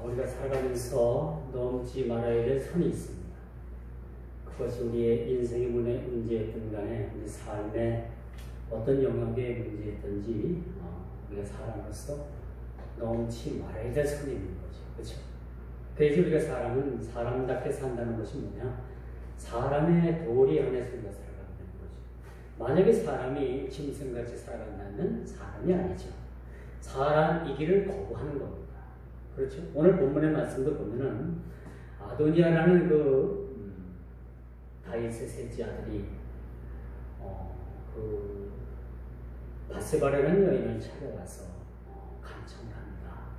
우리가 살아가면서 넘지 말아야 될 선이 있습니다. 그것이 우리의 인생의 문제였든 간에 우리 삶의 어떤 영역의 문제였든지 우리가 사람으로서 넘지 말아야 될 선이 있는 거죠. 그렇죠? 그래서 우리가 사람은 사람답게 산다는 것이 뭐냐? 사람의 도리 안에서 우리가 살아가는 거죠. 만약에 사람이 짐승같이 살아간다면 사람이 아니죠. 사람이기를 거부하는 겁니다. 그렇죠? 오늘 본문의 말씀도 보면은 아도니아라는 다윗의 셋째 아들이 바세바라는 여인을 찾아가서 간청을 합니다.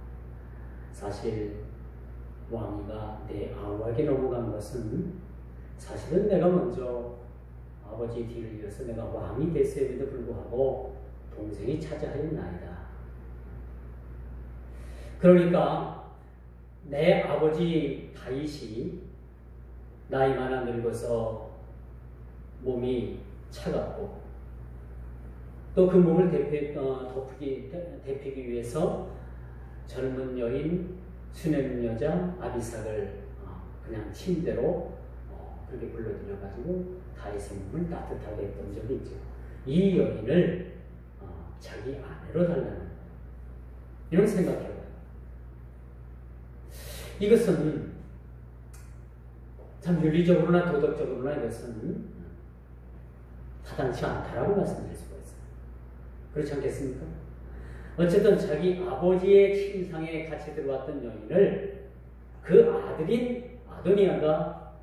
사실 왕위가 내 아우에게 넘어간 것은 사실은 내가 먼저 아버지 뒤를 이어서 내가 왕이 됐음에도 불구하고 동생이 차지하였나이다. 그러니까 내 아버지 다윗이 나이 많아 늙어서 몸이 차갑고 또 그 몸을 데피기 위해서 젊은 여인 수냄 여자 아비삭을 그냥 침대로 그렇게 불러들여가지고 다윗의 몸을 따뜻하게 했던 적이 있죠. 이 여인을 자기 아내로 달라는 이런 생각해요. 이것은 참 윤리적으로나 도덕적으로나 이것은 타당치 않다라고 말씀드릴 수가 있어요. 그렇지 않겠습니까? 어쨌든 자기 아버지의 침상에 같이 들어왔던 여인을 그 아들인 아도니아가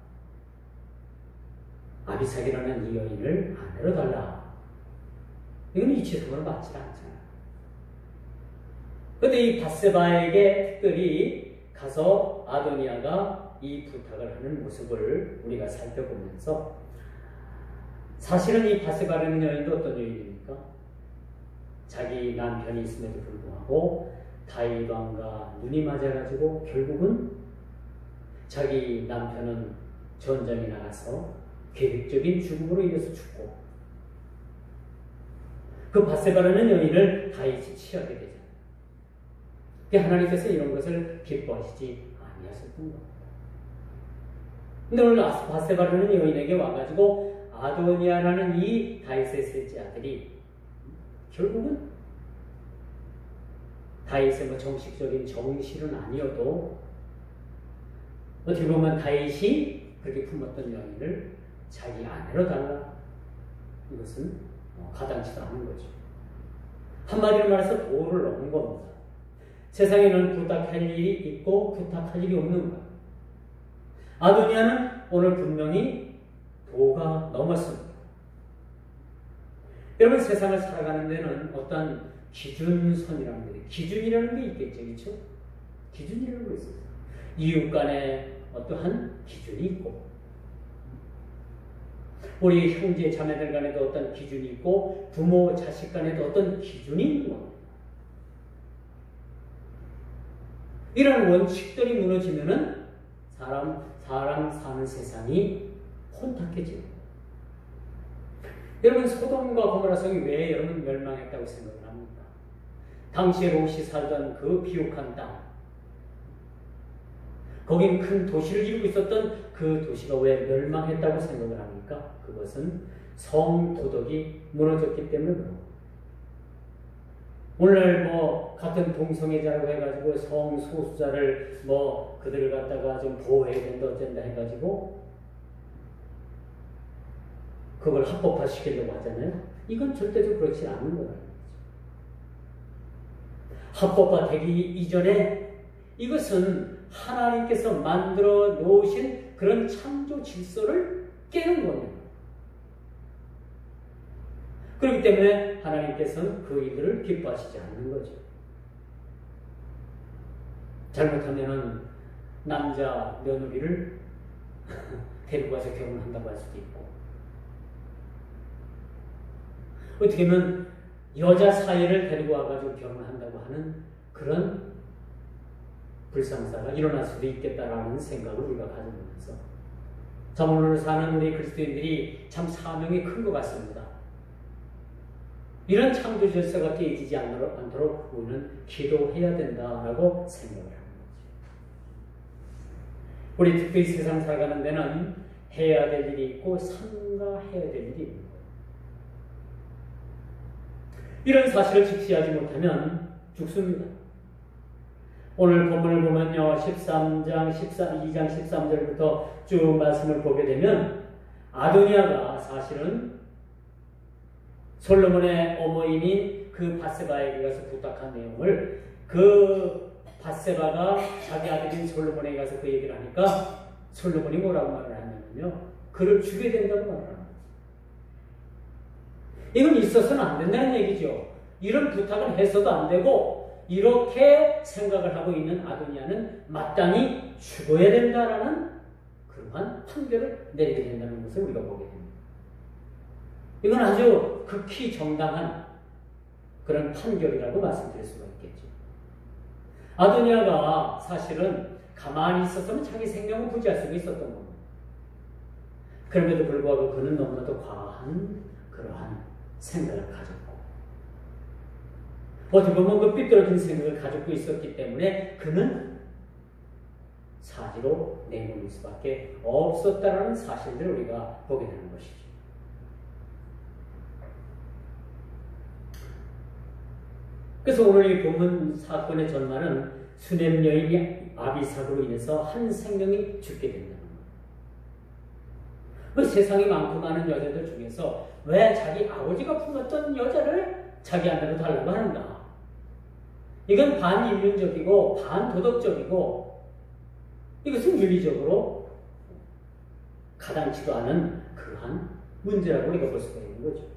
아비삭이라는 이 여인을 아내로 달라. 이건 이치성으로 맞지 않잖아요. 그런데 이 바세바에게 특별히 가서 아도니아가 이 부탁을 하는 모습을 우리가 살펴보면서 사실은 이 바세바라는 여인도 어떤 여인입니까? 자기 남편이 있음에도 불구하고 다윗 왕과 눈이 맞아가지고 결국은 자기 남편은 전장에 나가서 계획적인 죽음으로 인해서 죽고 그 바세바라는 여인을 다윗이 취하게 되잖아요. 하나님께서 이런 것을 기뻐하시지 아니하셨던 겁니다. 근데 오늘 바세바라는 여인에게 와가지고 아도니아라는 이 다윗의 셋째 아들이 결국은 다윗의 정식적인 정실은 아니어도 어떻게 보면 다윗이 그렇게 품었던 여인을 자기 아내로 달라. 이것은 가당치도 않은 거죠. 한마디로 말해서 도를 넘은 겁니다. 세상에는 부탁할 일이 있고 부탁할 일이 없는 거예요. 아도니아는 오늘 분명히 도가 넘었습니다. 여러분 세상을 살아가는 데는 어떤 기준선이라는 게 기준이라는 게 있겠죠. 그렇죠? 기준이라는 게 있어요. 이웃 간에 어떠한 기준이 있고 우리 형제 자매들 간에도 어떤 기준이 있고 부모 자식 간에도 어떤 기준이 있는 겁니다. 이런 원칙들이 무너지면은 사람 사는 세상이 혼탁해집니다. 여러분 소돔과 고모라 성이 왜 여러분 멸망했다고 생각을 합니까? 당시에 롯이 살던 그 비옥한 땅, 거긴 큰 도시를 이루고 있었던 그 도시가 왜 멸망했다고 생각을 합니까? 그것은 성도덕이 무너졌기 때문에 그렇습니다. 오늘 같은 동성애자라고 해가지고 성소수자를 그들을 갖다가 좀 보호해야 된다 어쩐다 해가지고 그걸 합법화 시키려고 하잖아요. 이건 절대로 그렇지 않는 거라는 거죠. 합법화 되기 이전에 이것은 하나님께서 만들어 놓으신 그런 창조 질서를 깨는 겁니다. 그렇기 때문에 하나님께서는 그 일들을 기뻐하시지 않는 거죠. 잘못하면은 남자 며느리를 데리고 가서 결혼한다고 할 수도 있고 어떻게 보면 여자 사이를 데리고 와가지고 결혼한다고 하는 그런 불상사가 일어날 수도 있겠다라는 생각을 우리가 가져보면서 참 오늘 사는 우리 그리스도인들이 참 사명이 큰 것 같습니다. 이런 창조 질서가 깨지지 않도록 우리는 기도해야 된다라고 생각을 하는 거죠. 우리 특별히 세상 살아가는 데는 해야 될 일이 있고 삼가해야 될 일이 있는 거예요. 이런 사실을 직시하지 못하면 죽습니다. 오늘 본문을 보면요, 2장 13절부터 쭉 말씀을 보게 되면 아도니아가 사실은 솔로몬의 어머니인 그 밧세바에게 가서 부탁한 내용을 그 밧세바가 자기 아들인 솔로몬에게 가서 그 얘기를 하니까 솔로몬이 뭐라고 말을 하냐면요, 그를 죽여야 된다고 말을 합니다. 이건 있어서는 안 된다는 얘기죠. 이런 부탁은 해서도 안 되고 이렇게 생각을 하고 있는 아도니아는 마땅히 죽어야 된다라는 그러한 판결을 내리게 된다는 것을 우리가 보게 됩니다. 이건 아주 극히 정당한 그런 판결이라고 말씀드릴 수가 있겠죠. 아도니아가 사실은 가만히 있었으면 자기 생명을 부지할 수가 있었던 겁니다. 그럼에도 불구하고 그는 너무나도 과한 그러한 생각을 가졌고, 어떻게 보면 그 삐뚤어진 생각을 가지고 있었기 때문에 그는 사지로 내몰릴 수밖에 없었다라는 사실들을 우리가 보게 되는 것이죠. 그래서 오늘 이 본문 사건의 전말은 수넴 여인 아비삭으로 인해서 한 생명이 죽게 된다는 거예요. 세상에 많고 많은 여자들 중에서 왜 자기 아버지가 품었던 여자를 자기한테로 달라고 하는가? 이건 반인륜적이고 반도덕적이고 이것은 윤리적으로 가당치도 않은 그러한 문제라고 우리가 볼 수가 있는 거죠.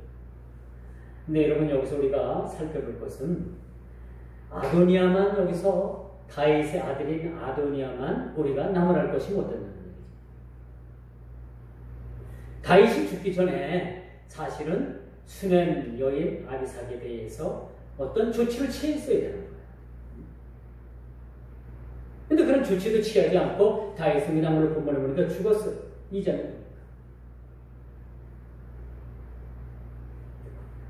근데 여러분, 여기서 우리가 살펴볼 것은 아도니아만, 여기서 다윗의 아들인 아도니아만 우리가 나무랄 것이 못 된다는 얘기죠. 다윗이 죽기 전에 사실은 수넴 여인 아비삭에 대해서 어떤 조치를 취했어야 되는 거예요. 근데 그런 조치도 취하지 않고 다윗은 그냥 오늘 본문에 보니까 죽었어요. 이전에.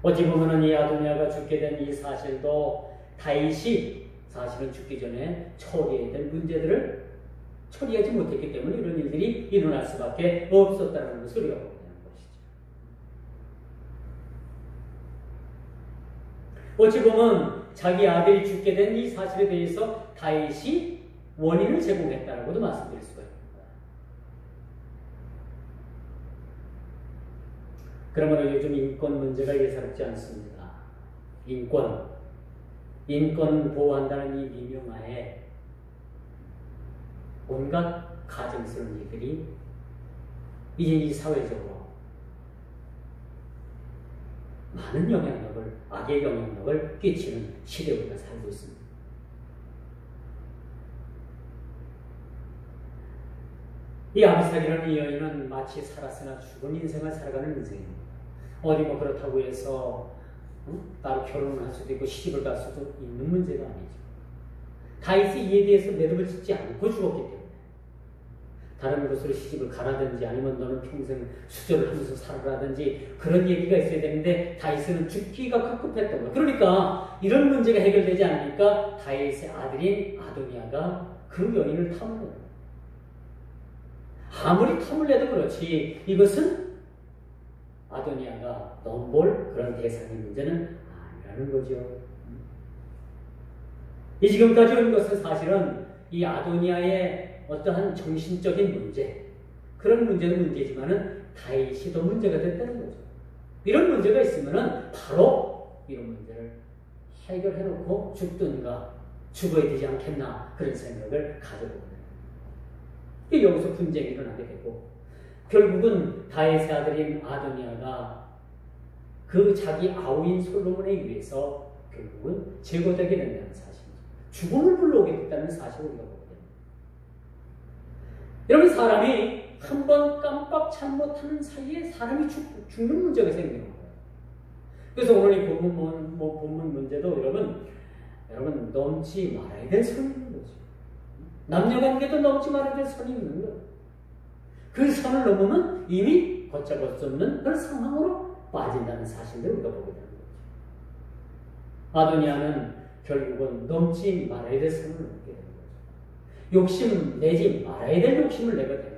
어찌 보면은 이 아도니아가 죽게 된 이 사실도 다윗이 사실은 죽기 전에 처리해야 될 문제들을 처리하지 못했기 때문에 이런 일들이 일어날 수밖에 없었다는 것을 우리가 보게 되는 것이죠. 어찌 보면 자기 아들이 죽게 된 이 사실에 대해서 다윗이 원인을 제공했다라고도 말씀드릴 수가 있습니다. 그러므로 요즘 인권 문제가 예사롭지 않습니다. 인권 보호한다는 이 미명하에 온갖 가증스러운 일들이 이제 이 사회적으로 많은 영향력을, 악의 영향력을 끼치는 시대에 우리가 살고 있습니다. 이 아비삭이라는 이 여인은 마치 살았으나 죽은 인생을 살아가는 인생입니다. 어디 뭐 그렇다고 해서 따로 결혼을 할 수도 있고 시집을 갈 수도 있는 문제가 아니죠. 다윗이 이에 대해서 매듭을 짓지 않고 죽었기 때문에 다른 곳으로 시집을 가라든지 아니면 너는 평생 수절을 하면서 살아라든지 그런 얘기가 있어야 되는데 다윗은 죽기가 급급했던 거예요. 그러니까 이런 문제가 해결되지 않으니까 다윗의 아들인 아도니아가 그 여인을 탐을 내요. 아무리 탐을 내도 그렇지 이것은 아도니아가 넘볼 그런 대상의 문제는 아니라는 거죠. 이 지금까지 온 것은 사실은 이 아도니아의 어떠한 정신적인 문제, 그런 문제는 문제지만은 다윗이 더 문제가 됐다는 거죠. 이런 문제가 있으면은 바로 이런 문제를 해결해놓고 죽든가 죽어야 되지 않겠나 그런 생각을 가져보거든요. 여기서 분쟁이 일어나게 되고 결국은 다윗의 아들인 아도니아가 그 자기 아우인 솔로몬에 의해서 결국은 제거되게 된다는 사실이죠. 죽음을 불러오게 됐다는 사실을 우리가 보게 됩니다. 여러분, 사람이 한 번 깜빡 잘못하는 사이에 사람이 죽는 문제가 생기는 거예요. 그래서 오늘 이 본문 문제도 여러분 넘지 말아야 될 선이 있는 거죠. 남녀관계도 넘지 말아야 될 선이 있는 거예요. 그 선을 넘으면 이미 걷잡을 수 없는 그런 상황으로 빠진다는 사실을 우리가 보게 되는 거죠. 아도니아는 결국은 넘지 말아야 될 선을 넘게 되는 거죠. 욕심 내지 말아야 될 욕심을 내게 됩니다.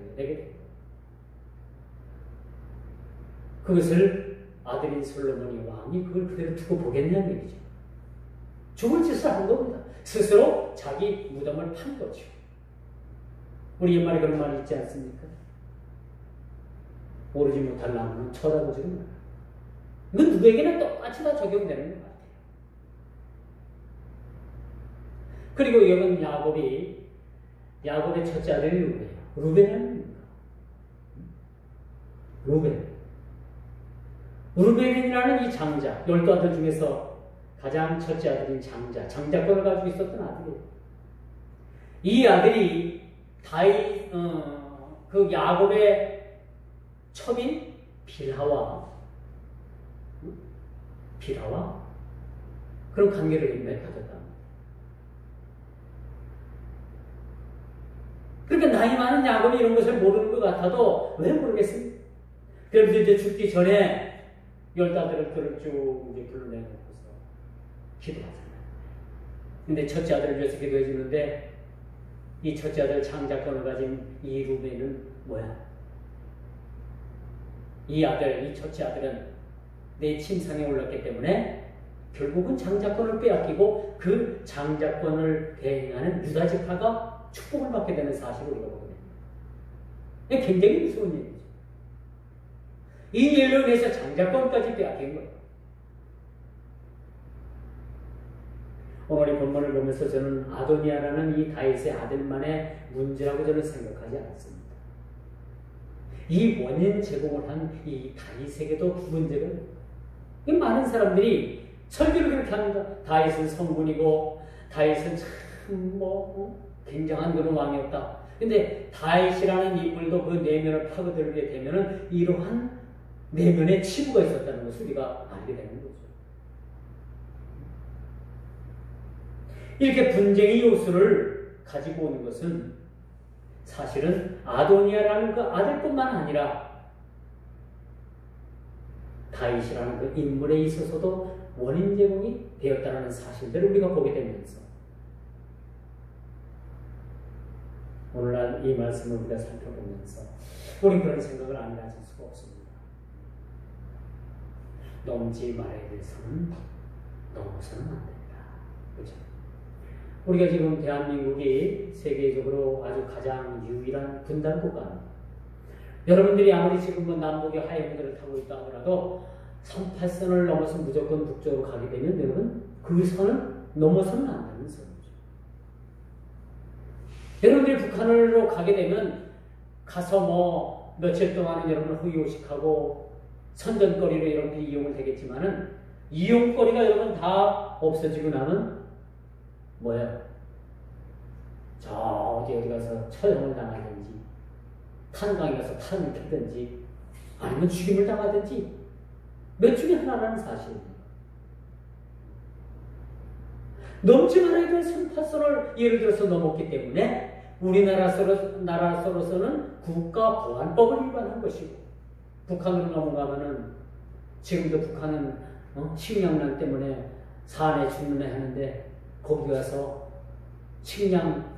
그것을 아들인 솔로몬이 왕이 그걸 그대로 두고 보겠냐는 얘기죠. 죽을 짓을 한 겁니다. 스스로 자기 무덤을 판 거죠. 우리 옛말에 그런 말이 있지 않습니까? 오르지 못할 나무는 쳐다보지도 마라. 이건 누구에게나 똑같이 다 적용되는 것 같아요. 그리고 이건 야곱의 첫째 아들이 루벤이에요. 루벤은 루벤이라는 이 장자, 12아들 중에서 가장 첫째 아들인 장자권을 가지고 있었던 아들이에요. 이 아들이 그 야곱의 첩인 빌하와 그런 관계를 맺어졌다. 그러니까 나이 많은 야곱이 이런 것을 모르는 것 같아도 왜 모르겠습니까? 그래서 이제 죽기 전에 10아들을 쭉 이제 불러내놓고서 기도하잖아요. 근데 첫째 아들을 위해서 기도해 주는데 이 첫째 아들 장자권을 가진 이 루벤은 뭐야? 이 첫째 아들은 내 침상에 올랐기 때문에 결국은 장자권을 빼앗기고 그 장자권을 대행하는 유다 지파가 축복을 받게 되는 사실을 우리가 보게 됩니다. 굉장히 무서운 일이죠. 이 일로 인해서 장자권까지 빼앗긴 거예요. 오늘 이 본문을 보면서 저는 아도니아라는 이 다윗의 아들만의 문제라고 저는 생각하지 않습니다. 이 원인 제공을 한 이 다윗에게도 문제가 있어요. 많은 사람들이 설교를 그렇게 합니다. 다윗은 성군이고 다윗은 참 굉장한 그런 왕이었다. 근데 다윗이라는 인물도 그 내면을 파고들게 되면은 이러한 내면의 치부가 있었다는 것을 우리가 알게 되는 거죠. 이렇게 분쟁의 요소를 가지고 오는 것은 사실은 아도니아라는 그 아들뿐만 아니라 다윗이라는 그 인물에 있어서도 원인 제공이 되었다는 사실들을 우리가 보게 되면서 오늘날 이 말씀을 우리가 살펴보면서 우리 그런 생각을 안 가질 수가 없습니다. 넘지 말아야 될 선은 넘어서는 안 된다. 그렇죠? 우리가 지금 대한민국이 세계적으로 아주 가장 유일한 분단 국가입니다. 여러분들이 아무리 지금 남북의 하이웨이를 타고 있다 하더라도 38선을 넘어서 무조건 북쪽으로 가게 되면 여러분 그 선을 넘어서는 안 되는 선이죠. 여러분들이 북한으로 가게 되면 가서 며칠 동안은 여러분 후유오식하고 선전거리로 여러분들이 이용을 되겠지만은 이용거리가 여러분 다 없어지고 나면 뭐예요? 저 어디 가서 처형을 당하든지 탄광에 가서 탄을 켜든지 아니면 죽임을 당하든지 몇 중에 하나라는 사실입니다. 넘지 말아야 될 선파선을 예를 들어서 넘었기 때문에 우리나라로서는 국가보안법을 위반한 것이고 북한으로 넘어가면은 지금도 북한은 식량난 때문에 산에 죽는 애 하는데 거기 가서 식량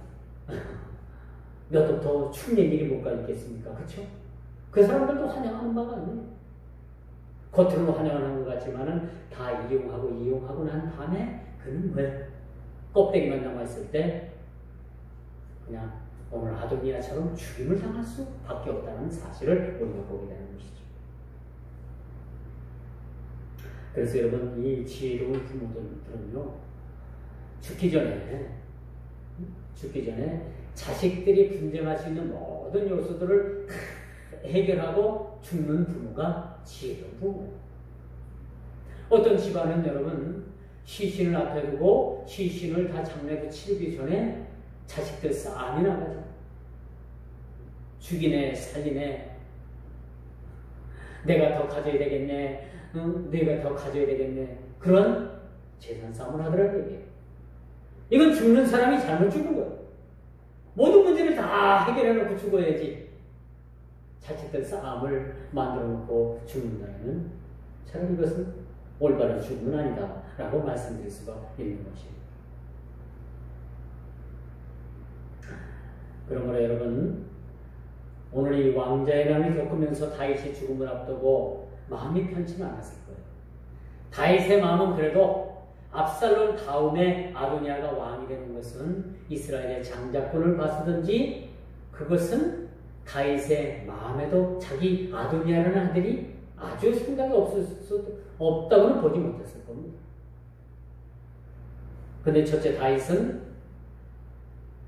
몇 도 더 축내 일이 못 가 있겠습니까? 그렇죠? 그 사람들도 환영하는 바가 아니에요. 겉으로는 환영하는 것 같지만은 다 이용하고 난 다음에 그는 왜 껍데기만 남아있을 때 그냥 오늘 아도니아처럼 죽임을 당할 수밖에 없다는 사실을 우리가 보게 되는 것이죠. 그래서 여러분 이 지혜로운 부모들은요 죽기 전에 자식들이 분쟁할 수 있는 모든 요소들을 해결하고 죽는 부모가 지혜로운 부모예요. 어떤 집안은 여러분 시신을 앞에 두고 시신을 다 장례도 치르기 전에 자식들 싸움이 나가죠. 죽이네 살리네 내가 더 가져야 되겠네 내가 더 가져야 되겠네 그런 재산 싸움을 하더라는 얘기예요. 이건 죽는 사람이 잘못 죽은 거예요. 모든 문제를 다 해결해놓고 죽어야지. 자칫들 싸움을 만들어놓고 죽는다면 차라리 이것은 올바른 죽음은 아니다 라고 말씀드릴 수가 있는 것입니다. 그러므로 여러분, 오늘 이 왕자의 난을 겪으면서 다윗의 죽음을 앞두고 마음이 편치는 않았을 거예요. 다윗의 마음은 그래도 압살롬 다음에 아도니아가 왕이 되는 것은 이스라엘의 장자권을 봐서든지 그것은 다윗의 마음에도 자기 아도니아라는 아들이 아주 생각이 없다고는 보지 못했을 겁니다. 그런데 첫째 다윗은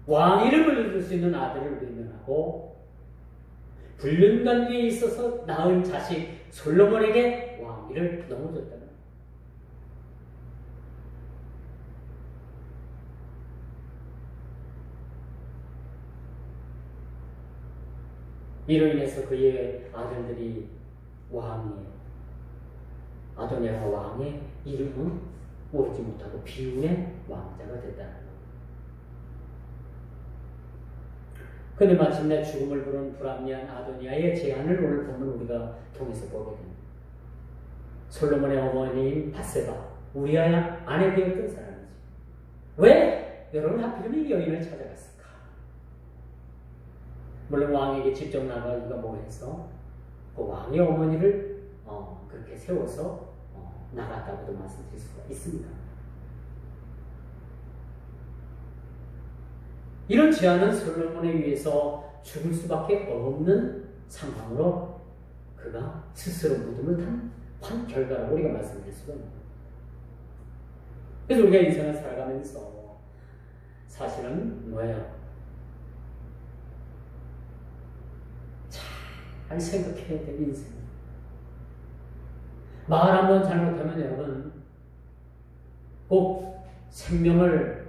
왕위를 물려줄 수 있는 아들을 외면하고 불륜관계에 있어서 낳은 자식 솔로몬에게 왕위를 넘어줬다는 거예요. 이로 인해서 그의 아들들이 아도니아가 왕의 이름은 모르지 못하고 비운의 왕자가 됐다는 것. 그런데 마침내 죽음을 부른 불합리한 아도니아의 제안을 오늘 보면 우리가 통해서 보게 됩니다. 솔로몬의 어머니인 바세바, 우리아의 아내 되었던 사람이지. 왜 여러분 하필이면 이 여인을 찾아갔을까? 물론 왕에게 직접 나가기가 뭐해서 그 왕의 어머니를 그렇게 세워서 나갔다고도 말씀드릴 수가 있습니다. 이런 제안은 솔로몬에 의해서 죽을 수밖에 없는 상황으로 그가 스스로 무덤을 판 결과라고 우리가 말씀드릴 수가 있습니다. 그래서 우리가 인생을 살아가면서 사실은 뭐예요? 잘 생각해야 될 인생. 말 한번 잘못하면 여러분 꼭 생명을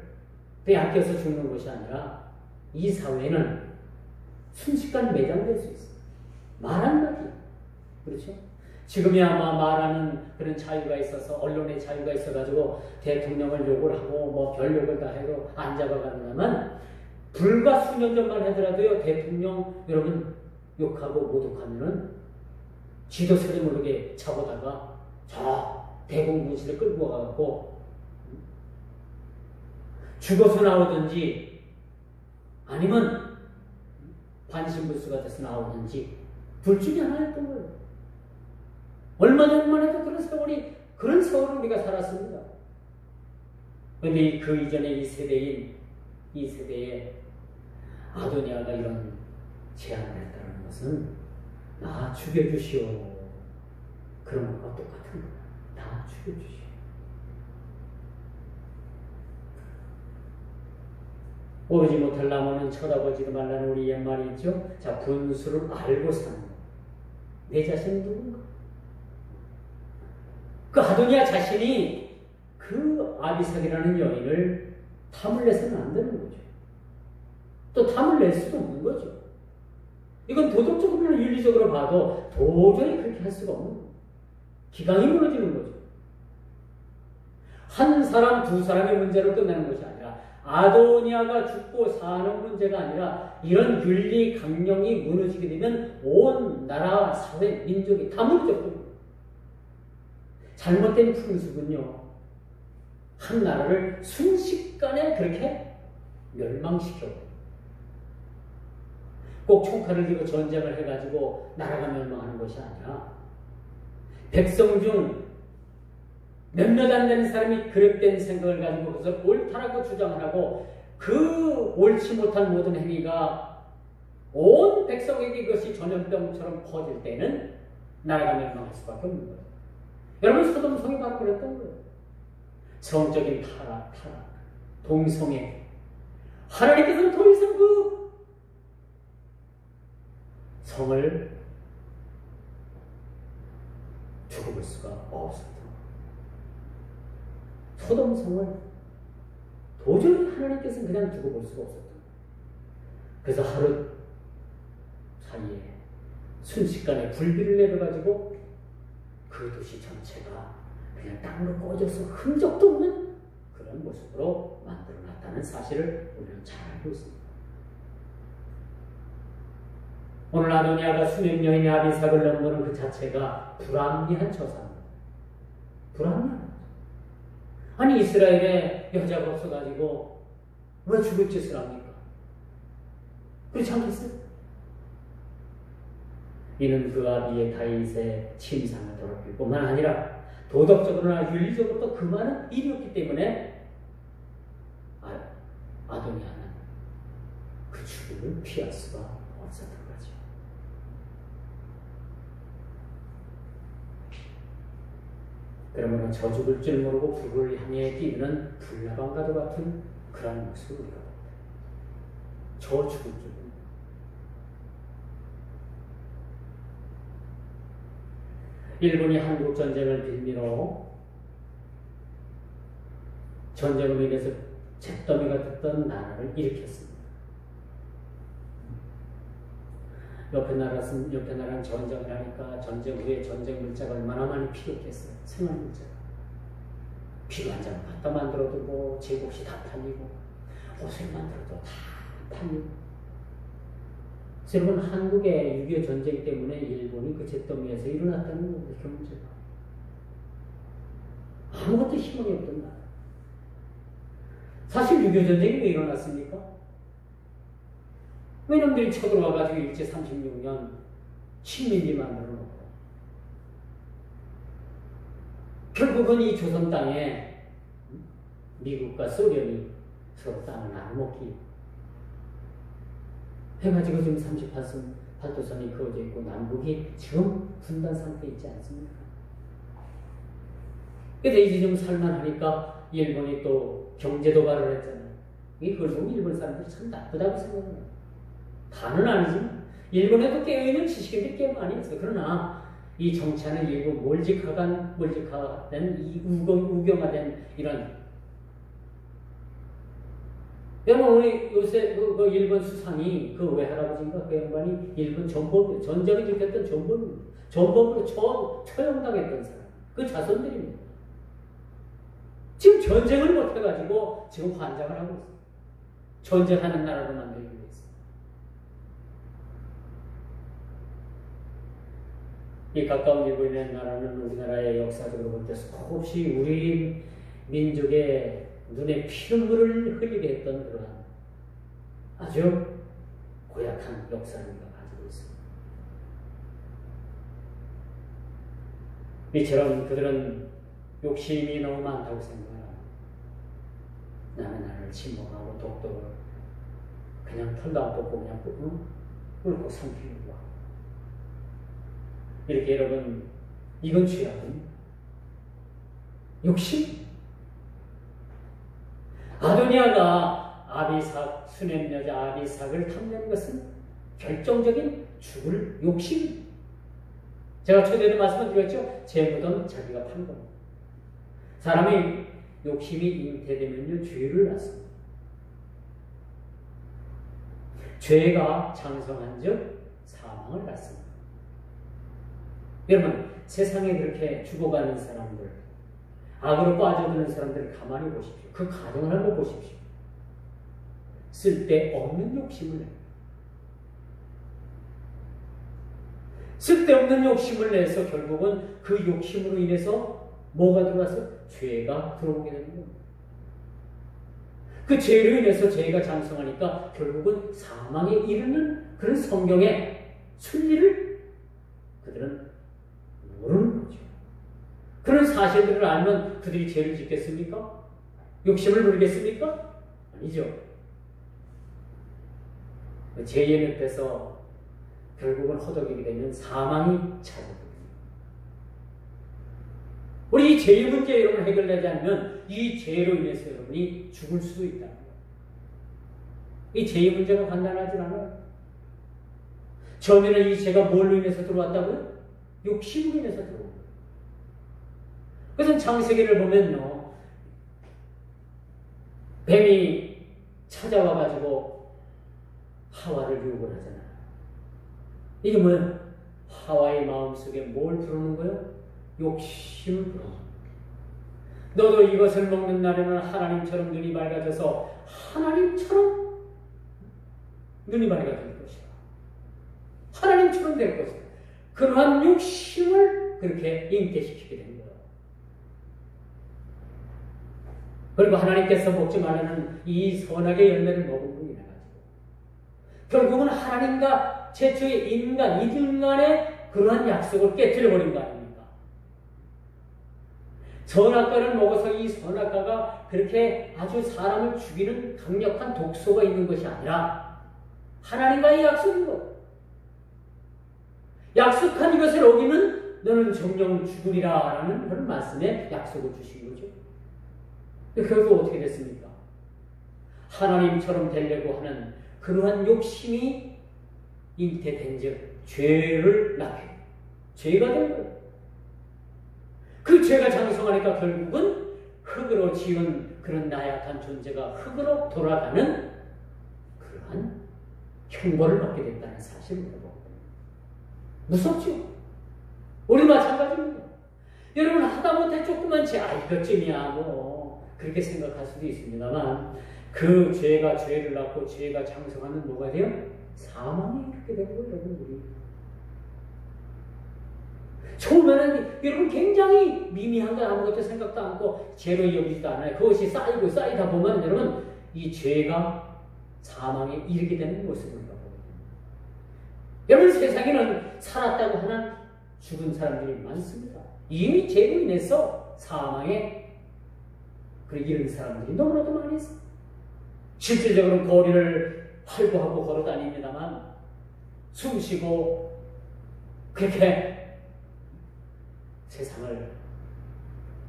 빼앗겨서 죽는 것이 아니라 이 사회는 순식간 매장될 수 있어요. 말 한마디. 그렇죠? 지금이 아마 말하는 그런 자유가 있어서 언론의 자유가 있어가지고 대통령을 욕을 하고 뭐 별 욕을 다 해도 안 잡아간다면 불과 수년 전만 하더라도요 대통령 여러분 욕하고 모독하면은 지도 소리 모르게 잡아다가 저 대공분실에 끌고 가갖고 죽어서 나오든지 아니면 반신불수가 돼서 나오든지 둘 중에 하나였던 거예요. 얼마 전만 해도 그런 세월을 우리가 살았습니다. 그런데 그 이전에 이 세대에 아도니아가 이런 제안을 했다는 것은 나 죽여주시오. 그런 것과 똑같은 거야. 나 죽여주시오. 오르지 못할 나무는 쳐다보지도 말라는 우리 옛말이 있죠. 자, 분수를 알고 사는 거. 내 자신이 누군가? 그 아도니아 자신이 그 아비삭이라는 여인을 탐을 내서는 안 되는 거죠. 또 탐을 낼 수도 없는 거죠. 이건 도덕적으로나 윤리적으로 봐도 도저히 그렇게 할 수가 없는 거예요. 기강이 무너지는 거죠. 한 사람, 두 사람의 문제로 끝나는 것이 아니라 아도니아가 죽고 사는 문제가 아니라 이런 윤리 강령이 무너지게 되면 온 나라, 사회, 민족이 다 무너져 버립니다. 잘못된 풍습은요, 한 나라를 순식간에 그렇게 멸망시켜요. 꼭 총칼을 들고 전쟁을 해가지고 나라가 멸망하는 것이 아니라 백성 중 몇몇 안 되는 사람이 그릇된 생각을 가지고 그것을 옳다라고 주장을 하고 그 옳지 못한 모든 행위가 온 백성에게 이것이 전염병처럼 퍼질 때는 나라가 멸망할 수밖에 없는 거예요. 여러분 소돔성이 바로 그랬던 거예요. 성적인 타락, 동성애. 하나님께서는 더 이상 그 성을 두고 볼 수가 없었던 거예요. 소돔성을 도저히 하나님께서는 그냥 두고 볼 수가 없었던 거예요. 그래서 하루 사이에 순식간에 불비를 내려가지고 그 도시 전체가 그냥 땅으로 꺼져서 흔적도 없는 그런 모습으로 만들어놨다는 사실을 우리는 잘 알고 있습니다. 오늘 아도니아가 수명 여인의 아비삭을 넘보는 그 자체가 불합리한 처사입니다. 불합리한 거죠. 아니 이스라엘에 여자가 없어가지고 왜 죽을 짓을 합니까? 그렇지 않겠어요? 이는 그 아비의 다윗의 침상을 더럽힐 뿐만 아니라 도덕적으로나 윤리적으로도 그 많은 일이었기 때문에 아도니아는 그 죽음을 피할 수가 없었던 거죠. 그러므로 저 죽을 줄 모르고 불을 향해 뛰는 불나방과도 같은 그런 모습을 우리가 봅니다. 저 죽을 줄 모르고. 일본이 한국 전쟁을 빌미로 전쟁으로 인해서 잿더미가 됐던 나라를 일으켰습니다. 옆에 나라는 전쟁을 하니까 전쟁 후에 전쟁 물자가 얼마나 많이 필요했겠어요. 생활 물자가. 필요한 장 갖다 만들어도 뭐 제국시 다 팔리고 옷을 만들어도 다 팔리고. 여러분 한국의 6.25 전쟁 때문에 일본이 그 잿더미에서 일어났다는 거예요. 그 문제가. 아무것도 희망이 없던 나라. 사실 6.25 전쟁이 왜 일어났습니까? 왜놈들이 쳐들어와가지고 일제 36년 식민지 만들어 놓고 결국은 이 조선 땅에 미국과 소련이 서로 땅을 나눠먹기 해가지고 지금 38도선이 그어져 있고 남북이 지금 분단 상태에 있지 않습니까? 그래서 이제 좀 살만하니까 일본이 또 경제 도발을 했잖아요. 그걸 보면 일본 사람들이 참 나쁘다고 생각해요. 다는 아니지만 일본에도 깨어있는 지식인들이 꽤 많이 있어요. 그러나 이 정치하는 일부 몰직화된 이 우경화된 이런 여러분 우리 요새 그 일본 수상이 그 외할아버지인가 그 양반이 일본 전쟁을 일으켰던 전범으로 처형당했던 사람 그 자손들입니다. 지금 전쟁을 못해가지고 지금 환장을 하고 있어요. 전쟁하는 나라로 만들기 위해서. 이 가까운 일본이라는 나라는 우리나라의 역사적으로 볼 때 수없이 우리 민족의 눈에 피눈물을 흘리게 했던 그러한 아주 고약한 역사를 우리가 가지고 있습니다. 이처럼 그들은 욕심이 너무 많다고 생각합니다. 나는 나를 침범하고 독도를 그냥 털도 안 뽑고 그냥 꿇고 삼키려고 하고 이렇게 여러분 이건 죄악입니다. 욕심. 아도니아가 아비삭 수냄 여자 아비삭을 탐낸 것은 결정적인 죽을 욕심. 제가 초대도 말씀드렸죠. 재물은 자기가 판 겁니다. 사람의 욕심이 잉태되면요 죄를 낳습니다. 죄가 장성한즉 사망을 낳습니다. 여러분 세상에 그렇게 죽어가는 사람들, 악으로 빠져드는 사람들을 가만히 보십시오. 그 가정을 한번 보십시오. 쓸데없는 욕심을 냅니다. 쓸데없는 욕심을 내서 결국은 그 욕심으로 인해서 뭐가 들어와서 죄가 들어오게 되는 겁니다. 그 죄로 인해서 죄가 장성하니까 결국은 사망에 이르는 그런 성경의 순리를 그들은 모르는 거죠. 그런 사실들을 알면 그들이 죄를 짓겠습니까? 욕심을 부리겠습니까? 아니죠. 죄의 늪에서 결국은 허덕이게 되면 사망이 찾아옵니다. 우리 이 죄의 문제 여러분 해결되지 않으면 이 죄로 인해서 여러분이 죽을 수도 있다는 거예요. 이 죄의 문제가 간단하지 않아요. 처음에는 이 죄가 뭘로 인해서 들어왔다고요? 욕심으로 인해서 들어온 거예요. 그래서 창세기를 보면요, 뱀이 찾아와가지고 하와를 유혹을 하잖아요. 이게 뭐예요? 하와의 마음속에 뭘 들어오는 거예요? 욕심을 들어오는 거예요. 너도 이것을 먹는 날에는 하나님처럼 눈이 밝아져서 하나님처럼 눈이 밝아질 것이다. 하나님처럼 될 것이다. 그러한 욕심을 그렇게 잉태시키게 된 거예요. 그리고 하나님께서 먹지 말라는 이 선악의 열매를 먹은 분이 나가지고 결국은 하나님과 최초의 인간, 인간의 그러한 약속을 깨뜨려버린 거 아닙니까? 선악과를 먹어서 이 선악과가 그렇게 아주 사람을 죽이는 강력한 독소가 있는 것이 아니라 하나님과의 약속인 것. 약속한 이것을 어기면 너는 정령 죽으리라 라는 그런 말씀에 약속을 주신 거죠. 결국 어떻게 됐습니까? 하나님처럼 되려고 하는 그러한 욕심이 잉태된 즉 죄를 낳게 죄가 된 거예요. 그 죄가 장성하니까 결국은 흙으로 지은 그런 나약한 존재가 흙으로 돌아가는 그러한 형벌을 받게 됐다는 사실을 보고 무섭죠? 우리 마찬가지입니다. 여러분 하다못해 조그만 죄, 이것쯤이야 뭐 그렇게 생각할 수도 있습니다만 그 죄가 죄를 낳고 죄가 장성하면 뭐가 돼요? 사망이 이렇게 되는 거예요, 여러분. 처음에는 여러분 굉장히 미미한 거 아무것도 생각도 않고 죄로 여기지도 않아요. 그것이 쌓이고 쌓이다 보면 여러분 이 죄가 사망에 이르게 되는 모습을 보거든요. 여러분 세상에는 살았다고 하는 죽은 사람들이 많습니다. 이미 죄로 인해서 사망에 이른 사람들이 너무나도 많이 있습니다. 실질적으로는 거리를 활보하고 걸어 다닙니다만 숨 쉬고 그렇게 세상을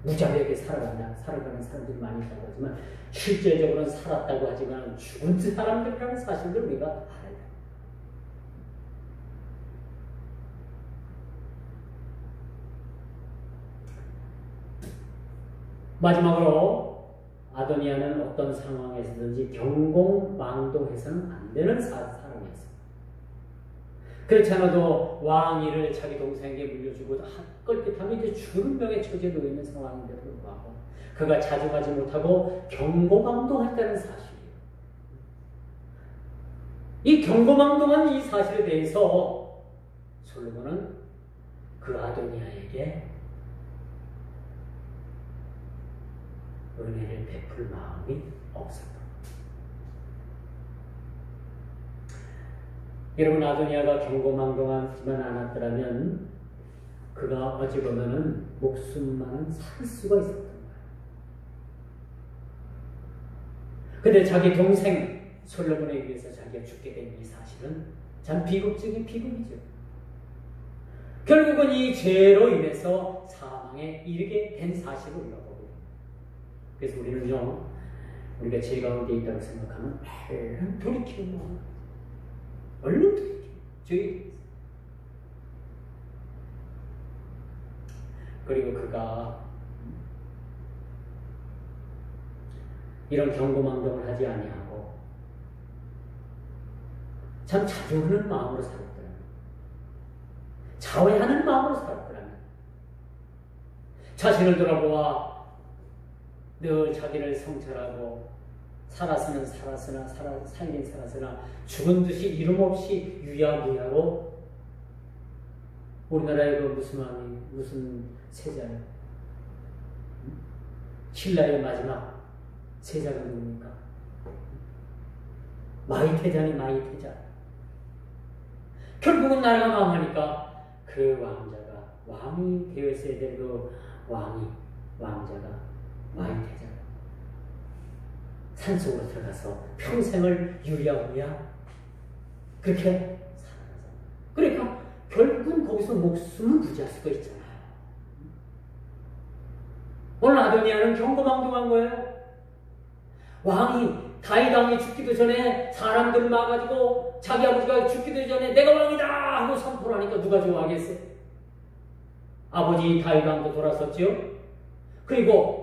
무자비하게 살아가는 사람들이 많이 있다고 하지만 실제적으로는 살았다고 하지만 죽은 사람들이라는 사실을 우리가 알아야 합니다. 마지막으로 아도니아는 어떤 상황에서든지 경공망동해서는 안 되는 사람이었습니다. 그렇지 않아도 왕위를 자기 동생에게 물려주고 껄핏하면 이제 죽을 병에 처지에 놓여있는 상황인데도 불구하고 그가 자중하지 못하고 경고망동했다는 사실이에요. 이 경고망동한 이 사실에 대해서 솔로몬은 그 아도니아에게 은혜를 베풀 마음이 없었다. 여러분 아도니아가 경고망동하지만 않았더라면 그가 어찌 보면은 목숨만은 살 수가 있었던 거예요. 근데 자기 동생 솔로몬에 의해서 자기가 죽게 된 이 사실은 참 비극적인 비극이죠. 결국은 이 죄로 인해서 사망에 이르게 된 사실을 우리가 보고 그래서 우리는요 우리가 죄 가운데 있다고 생각하면 얼른 돌이키는 마음 얼른 돌이키는 그리고 그가 이런 경고망동을 하지 아니하고 참 자중하는 마음으로 살았더라면 자회하는 마음으로 살았더라면 자신을 돌아보아 늘 자기를 성찰하고 살았으나 살긴 살았으나 죽은 듯이 이름 없이 유야무야로 우리나라에 그 무슨 세자예요? 신라의 마지막 세자가 누굽니까? 마이태자니 마이태자. 결국은 나라가 망하니까 그 왕자가 왕이 되었어야 될 그 왕자가 마이태자가 산속으로 들어가서 평생을 유야무야 그렇게 살아가잖아요. 그러니까 결국은 거기서 목숨을 부지할 수가 있잖아요. 오늘 아도니아는 경고망동한 거예요. 다윗 왕이 죽기도 전에 사람들을 막아가지고 자기 아버지가 죽기도 전에 내가 왕이다 하고 선포를 하니까 누가 좋아하겠어요? 아버지 다윗 왕도 돌아섰죠. 그리고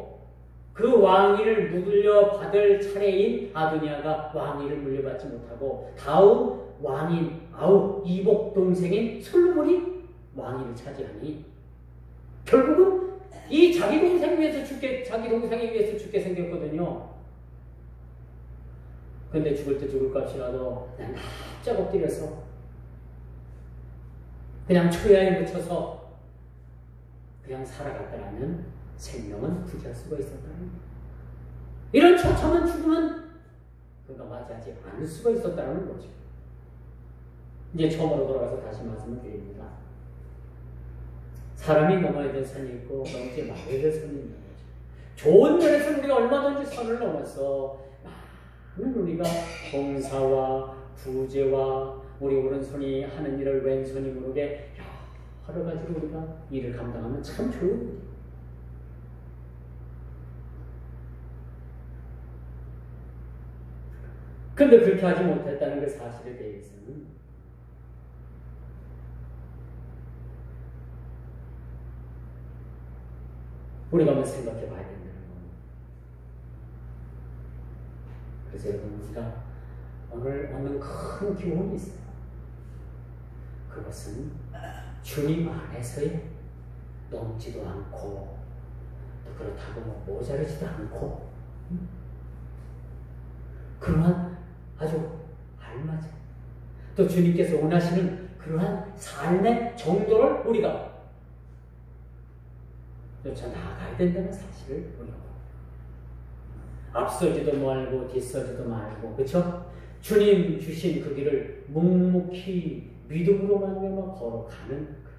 그 왕위를 물려받을 차례인 아도니아가 왕위를 물려받지 못하고 다음 왕인 이복 동생인 솔로몬이 왕위를 차지하니 결국은 이 자기 동생에 위해서 죽게 생겼거든요. 근데 죽을 때 죽을 값이라도 그냥 납작 엎드려서 그냥 초야에 묻혀서 그냥 살아갔다라면 생명은 부지할 수가 있었다는 거예요. 이런 처참한 죽음은 그가 맞이하지 않을 수가 있었다는 거죠. 이제 처음으로 돌아가서 다시 말씀을 드립니다. 사람이 넘어야 될 선이 있고 넘지 말아야 될 선이 있는 거죠. 좋은 면에서 우리가 얼마든지 선을 넘어서 많은 우리가 봉사와 구제와 우리 오른손이 하는 일을 왼손이 모르게 여러 가지로 우리가 일을 감당하면 참 좋은 일이에요. 그런데 그렇게 하지 못했다는 그 사실에 대해서는 우리가 한번 생각해 봐야 된다는 겁니다. 그래서 여러분, 우리가 오늘 얻는 큰 교훈이 있어요. 그것은 주님 안에서의 넘지도 않고 또 그렇다고 모자르지도 않고 그러한 아주 알맞은 또 주님께서 원하시는 그러한 삶의 정도를 우리가 쫓아 나아가야 된다는 사실을 우리가 앞서지도 말고 뒤서지도 말고, 그렇죠? 주님 주신 그 길을 묵묵히 믿음으로 말미암아 걸어가는 그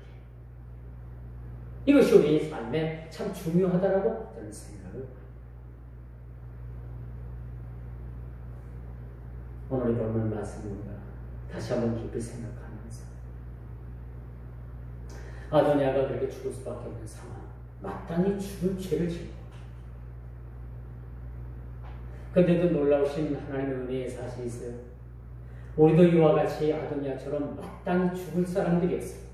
길, 이것이 우리의 삶에 참 중요하다라고 저는 생각을 합니다. 오늘 이 본문 말씀입니다. 다시 한번 깊이 생각하면서 아도니아가 그렇게 죽을 수밖에 없는 상황, 마땅히 죽을 죄를 지고 그런데도 놀라우신 하나님의 은혜의 사실이 있어요. 우리도 이와 같이 아도니아처럼 마땅히 죽을 사람들이었어요.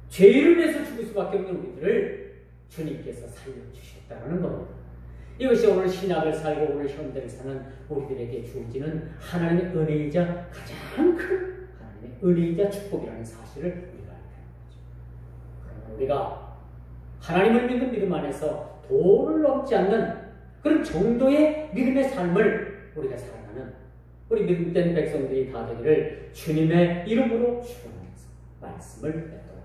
죄를 위해서 죽을 수밖에 없는 우리들을 주님께서 살려주셨다는 겁니다. 이것이 오늘 신약을 살고 오늘 현대를 사는 우리들에게 주어지는 하나님의 은혜이자 가장 큰 하나님의 은혜이자 축복이라는 사실을 우리가 알게 되는 거죠. 그러나 우리가 하나님을 믿는 믿음 안에서 도를 넘지 않는 그런 정도의 믿음의 삶을 우리가 살아가는 우리 믿음된 백성들이 다 되기를 주님의 이름으로 축원하면서 말씀을 맺도록